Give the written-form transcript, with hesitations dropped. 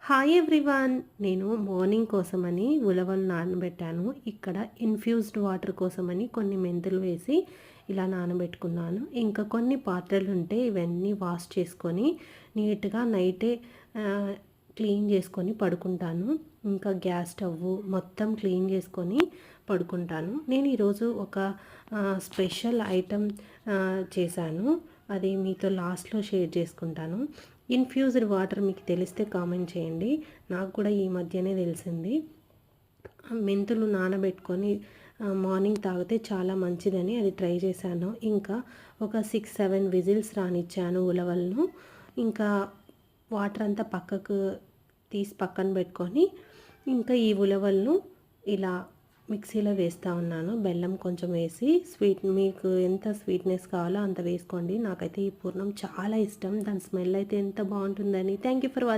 Hi everyone. నేను morning కోసమని ఉలవలు నానబెట్టాను. ఇక్కడ ఇన్ఫ్యూజ్డ్ వాటర్ కోసమని కొన్ని మెంతులు వేసి ఇలా నానబెట్టుకున్నాను. ఇంకా కొన్ని పాత్రలుంటే ఇవన్నీ వాష్ చేసుకొని నీట్‌గా నైటే క్లీన్ చేసుకొని పడుకుంటాను. ఇంకా గ్యాస్ స్టవ్ మొత్తం క్లీన్ చేసుకొని పడుకుంటాను. నేను ఈరోజు ఒక స్పెషల్ ఐటెమ్ చేశాను. అది మీతో లాస్ట్‌లో షేర్ చేసుకుంటాను. ఇన్ఫ్యూజ్డ్ వాటర్ మీకు తెలిస్తే కామెంట్ చేయండి. నాకు కూడా ఈ మధ్యనే తెలిసింది. మెంతులు నానబెట్టుకొని మార్నింగ్ తాగితే చాలా మంచిదని అది ట్రై చేశాను. ఇంకా ఒక 6, 7 విజిల్స్ రానిచ్చాను ఉలవలను. ఇంకా వాటర్ అంతా పక్కకు తీసి పక్కన పెట్టుకొని ఇంకా ఈ ఉలవలను ఇలా మిక్సీలో వేస్తూ ఉన్నాను. బెల్లం కొంచెం వేసి మీకు ఎంత స్వీట్నెస్ కావాలో అంత వేసుకోండి. నాకైతే ఈ పూర్ణం చాలా ఇష్టం. దాని స్మెల్ అయితే ఎంత బాగుంటుందని. Thank you for watching.